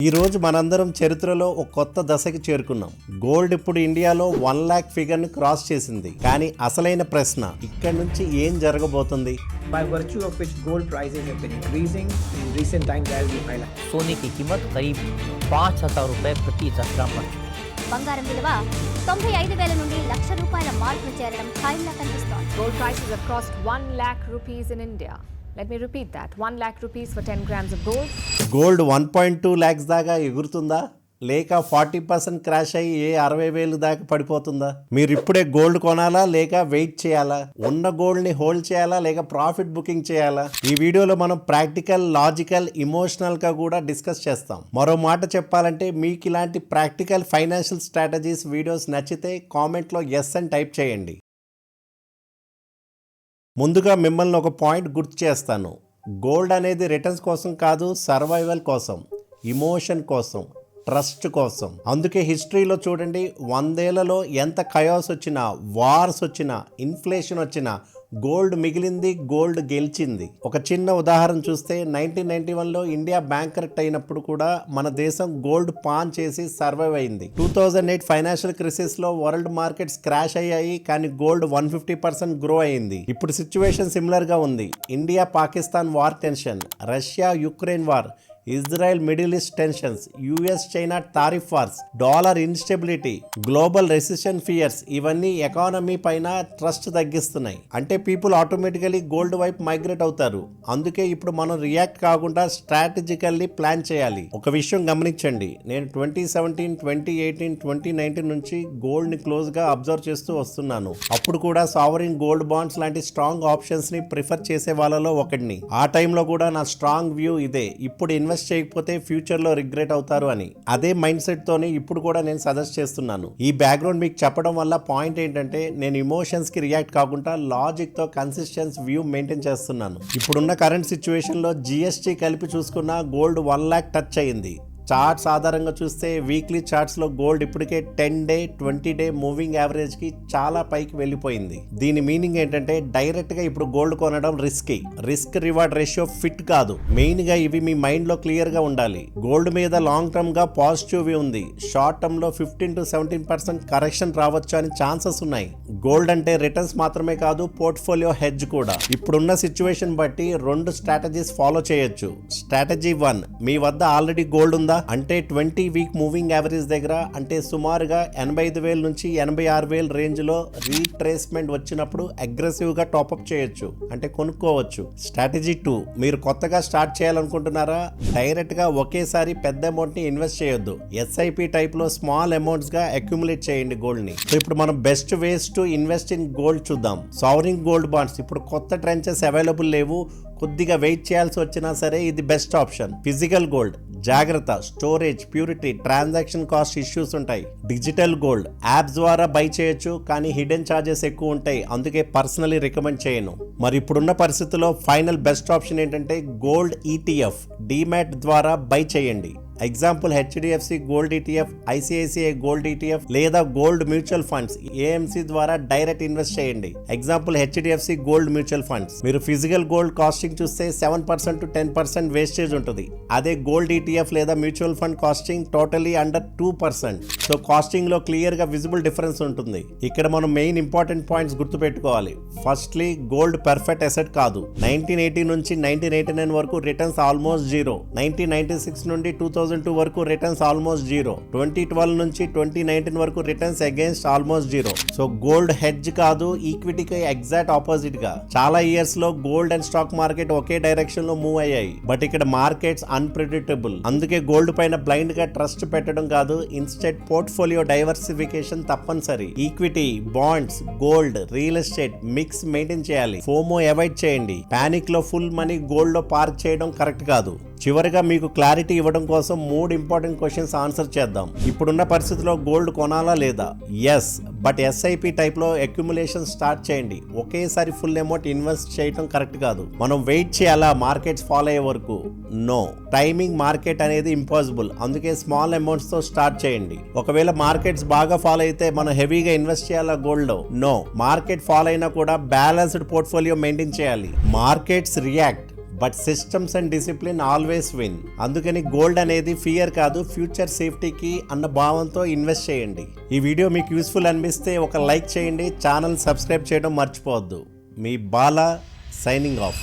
ఈ రోజు మనందరం చరిత్రలో ఒక కొత్త దశకి చేరుకున్నాం. గోల్డ్ ఇప్పుడు ఇండియాలో 1 lakh ఫిగర్ ని క్రాస్ చేసింది. కానీ అసలైన ప్రశ్న ఇక్కడ నుంచి ఏం జరగబోతుంది? By virtue of which gold prices have been increasing in recent times as we highlight. सोने की कीमत करीब 5,000 रुपए प्रति 10 ग्राम पर బంగారం విలువ 95,000 నుండి లక్ష రూపాయల మార్కును చేరడం ఖాయంగా కనిపిస్తోంది. Gold prices have crossed 1 lakh rupees in India. Let me repeat that. 1 lakh rupees for 10 grams of gold. Gold 1.2 lakhs దాకా ఎగురుతుందా, లేక 40% క్రాష్ అయ్యి 60,000 దాకా పడిపోతుందా? మీరు ఇప్పుడే గోల్డ్ కొనాలా లేక వెయిట్ చేయాలా? ఉన్న గోల్డ్ ని హోల్డ్ చేయాలా లేక ప్రాఫిట్ బుకింగ్ చేయాలా? ఈ వీడియోలో మనం ప్రాక్టికల్, లాజికల్, ఇమోషనల్ గా కూడా డిస్కస్ చేస్తాం. మరో మాట చెప్పాలంటే మీకు ఇలాంటి ప్రాక్టికల్ ఫైనాన్షియల్ స్ట్రాటజీస్ వీడియోస్ నచ్చితే కామెంట్ లో ఎస్ అని టైప్ చేయండి. ముందుగా మిమ్మల్ని ఒక పాయింట్ గుర్తు చేస్తాను. గోల్డ్ అనేది రిటర్న్స్ కోసం కాదు, సర్వైవల్ కోసం, ఇమోషన్ కోసం, ట్రస్ట్ కోసం. అందుకే హిస్టరీలో చూడండి, 100 ఏళ్లలో ఎంత కయాస్ వచ్చినా, వార్స్ వచ్చినా, ఇన్ఫ్లేషన్ వచ్చినా గోల్డ్ మిగిలింది, గోల్డ్ గెలిచింది. ఒక చిన్న ఉదాహరణ చూస్తే 1991లో ఇండియా బ్యాంకరప్ట్ అయినప్పుడు కూడా మన దేశం గోల్డ్ పాన్ చేసి సర్వైవ్ అయింది. 2008 ఫైనాన్షియల్ క్రైసిస్ లో వరల్డ్ మార్కెట్స్ క్రాష్ అయ్యాయి, కానీ గోల్డ్ 150% గ్రో అయింది. ఇప్పుడు సిచ్యువేషన్ సిమిలర్ గా ఉంది. India Pakistan war tension, Russia Ukraine war, Israel middle east tensions, US China tariff wars, dollar instability, global recession fears, ఇవన్నీ ఎకానమీ పైన ట్రస్ట్ తగ్గిస్తున్నాయి. అంటే పీపుల్ ఆటోమేటికలీ గోల్డ్ వైపు మైగ్రేట్ అవుతారు. అందుకే ఇప్పుడు మనం రియాక్ట్ కాకుండా స్ట్రాటజికల్లీ ప్లాన్ చేయాలి. ఒక విషయం గమనించండి, నేను 2017, 2018, 2019 నుంచి గోల్డ్ ని క్లోజ్ గా అబ్జర్వ్ చేస్తూ వస్తున్నాను. అప్పుడు కూడా సావరిన్ గోల్డ్ బాండ్స్ లాంటి స్ట్రాంగ్ ఆప్షన్స్ ని ప్రిఫర్ చేసే వాళ్ళలో ఒకటిని. ఆ టైంలో కూడా నా స్ట్రాంగ్ వ్యూ ఇదే, ఇప్పుడు ఇన్వెస్ట్ చేయకపోతే ఫ్యూచర్ లో రిగ్రెట్ అవుతారు అని. అదే మైండ్ సెట్ తోనే ఇప్పుడు కూడా నేను సజెస్ట్ చేస్తున్నాను. ఈ బ్యాక్గ్రౌండ్ మీకు చెప్పడం వల్ల పాయింట్ ఏంటంటే, నేను ఇమోషన్స్ కి రియాక్ట్ కాకుండా లాజిక్ తో కన్సిస్టెన్స్ వ్యూ మెయింటైన్ చేస్తున్నాను. ఇప్పుడున్న కరెంట్ సిచ్యువేషన్ లో జిఎస్టీ కలిపి చూసుకున్న గోల్డ్ 1 lakh టచ్ అయింది. చార్ట్స్ ఆధారంగా చూస్తే వీక్లీ చార్ట్స్ లో గోల్డ్ ఇప్పటికే 10 డే 20 డే మూవింగ్ యావరేజ్ కి చాలా పైకి వెళ్ళిపోయింది. దీని మీనింగ్ ఏంటంటే, డైరెక్ట్ గా ఇప్పుడు గోల్డ్ కొనడం రిస్క్ రివార్డ్ రేషియో ఫిట్ కాదు. మెయిన్ గా ఇవి మీ మైండ్ లో క్లియర్ గా ఉండాలి. గోల్డ్ మీద లాంగ్ టర్మ్ గా పాజిటివ్ ఉంది. షార్ట్ టర్మ్ లో 15 to 17% కరెక్షన్ రావచ్చు అని ఛాన్సెస్ ఉన్నాయి. గోల్డ్ అంటే రిటర్న్స్ మాత్రమే కాదు, పోర్ట్ఫోలియో హెడ్జ్ కూడా. ఇప్పుడున్న సిచ్యువేషన్ బట్టి 2 స్ట్రాటజీస్ ఫాలో చేయొచ్చు. స్ట్రాటజీ 1, మీ వద్ద ఆల్రెడీ గోల్డ్ ఉందా అంటే 20 వీక్ మూవింగ్ యావరేజ్ దగ్గర, అంటే సుమారుగా 85,000 నుంచి 86,000 రేంజ్ లో రీట్రేస్మెంట్ వచ్చినప్పుడు అగ్రెసివ్ గా టాప్అప్ చేయొచ్చు, అంటే కొనుక్కోవచ్చు. స్ట్రాటజీ 2, మీరు కొత్తగా స్టార్ట్ చేయాలనుకుంటున్నారా? డైరెక్ట్ గా ఒకేసారి పెద్ద అమౌంట్ ని ఇన్వెస్ట్ చేయొద్దు. ఎస్ఐపి టైప్ లో స్మాల్ అమౌంట్స్ గా అక్యుములేట్ చేయండి గోల్డ్ ని. సో ఇప్పుడు మనం best ways to invest in gold చూద్దాం. సావరిన్ గోల్డ్ బాండ్స్, ఇప్పుడు కొత్త ట్రెంచెస్ అవైలబుల్ లేవు, కొద్దిగా వెయిట్ చేయాల్సి వచ్చినా సరే ఇది బెస్ట్ ఆప్షన్. ఫిజికల్ గోల్డ్, జాగ్రత్త, storage, purity, transaction cost issues ఉంటాయి. డిజిటల్ గోల్డ్ యాప్స్ ద్వారా బై చేయొచ్చు, కానీ హిడెన్ చార్జెస్ ఎక్కువ ఉంటాయి, అందుకే పర్సనలీ రికమెండ్ చేయను. మరి ఇప్పుడున్న పరిస్థితుల్లో ఫైనల్ బెస్ట్ ఆప్షన్ ఏంటంటే గోల్డ్ ఈటీఎఫ్, డీమ్యాట్ ద్వారా బై చేయండి. Example HDFC gold ETF, ICICI gold ETF, లేదా గోల్డ్ మ్యూచువల్ ఫండ్స్ ఏఎంసి ద్వారా డైరెక్ట్ ఇన్వెస్ట్ చేయండి. Example HDFC gold mutual funds. మీరు ఫిజికల్ గోల్డ్ కాస్టింగ్ చూస్తే 7% to 10% వేస్టేజ్ ఉంటుంది. అదే గోల్డ్ ఈటీఎఫ్ లేదా mutual fund costing totally under 2%. So costing లో clear గా విజిబుల్ డిఫరెన్స్ ఉంటుంది. ఇక్కడ మనం మెయిన్ ఇంపార్టెంట్ పాయింట్స్ గుర్తుపెట్టుకోవాలి. ఫస్ట్లీ, గోల్డ్ పర్ఫెక్ట్ అసెట్ కాదు. 1980 నుంచి 1989 వరకు రిటర్న్స్ ఆల్మోస్ట్ జీరో. 1996 నుండి 2002 వరకు రిటర్న్స్ ఆల్మోస్ట్ జీరో. 2012 నుంచి 2019 వరకు returns against almost zero. So gold hedge కాదు, ఈక్విటీకి ఎగ్జాక్ట్ ఆపోజిట్ గా. చాలా ఇయర్స్ లో gold and stock market okay direction లో మూవ్ అయ్యాయి, బట్ ఇక్కడ మార్కెట్స్ అన్ప్రెడిక్టబుల్. అందుకే గోల్డ్ పైన బ్లైండ్ గా ట్రస్ట్ పెట్టడం కాదు, ఇన్స్టెడ్ పోర్ట్ఫోలియో డైవర్సిఫికేషన్ తప్పనిసరి. Equity, bonds, gold, real estate mix maintain చేయాలి. ఫోమో అవాయిడ్ చేయండి. పానిక్ లో ఫుల్ మనీ గోల్డ్ లో పార్క్ చేయడం కరెక్ట్ కాదు. చివరిగా మీకు క్లారిటీ ఇవ్వడం కోసం 3 ఇంపార్టెంట్ క్వశ్చన్స్ ఆన్సర్ చేద్దాం. ఇప్పుడున్న పరిస్థితిలో గోల్డ్ కొనాలా లేదా? ఎస్, బట్ ఎస్ఐపి టైప్ లో అక్యుములేషన్ స్టార్ట్ చేయండి. ఒకేసారి ఫుల్ అమౌంట్ ఇన్వెస్ట్ చేయడం కరెక్ట్ కాదు. మనం వెయిట్ చేయాలా మార్కెట్స్ ఫాలో అయ్యే వరకు? నో. టైమింగ్ మార్కెట్ అనేది ఇంపాసిబుల్, అందుకే స్మాల్ అమౌంట్స్ తో స్టార్ట్ చేయండి. ఒకవేళ మార్కెట్స్ బాగా ఫాలో అయితే మనం హెవీగా ఇన్వెస్ట్ చేయాలా గోల్డ్ లో? నో. మార్కెట్ ఫాలో అయినా కూడా బ్యాలెన్స్డ్ పోర్ట్ఫోలియో మెయింటైన్ చేయాలి. Markets react, but systems and discipline always win. అందుకని గోల్డ్ అనేది ఫియర్ కాదు, ఫ్యూచర్ సేఫ్టీకి అన్న భావంతో ఇన్వెస్ట్ చేయండి. ఈ వీడియో మీకు యూస్ఫుల్ అనిపిస్తే ఒక లైక్ చేయండి, ఛానల్ సబ్స్క్రైబ్ చేయడం మర్చిపోవద్దు. మీ బాలా సైనింగ్ ఆఫ్.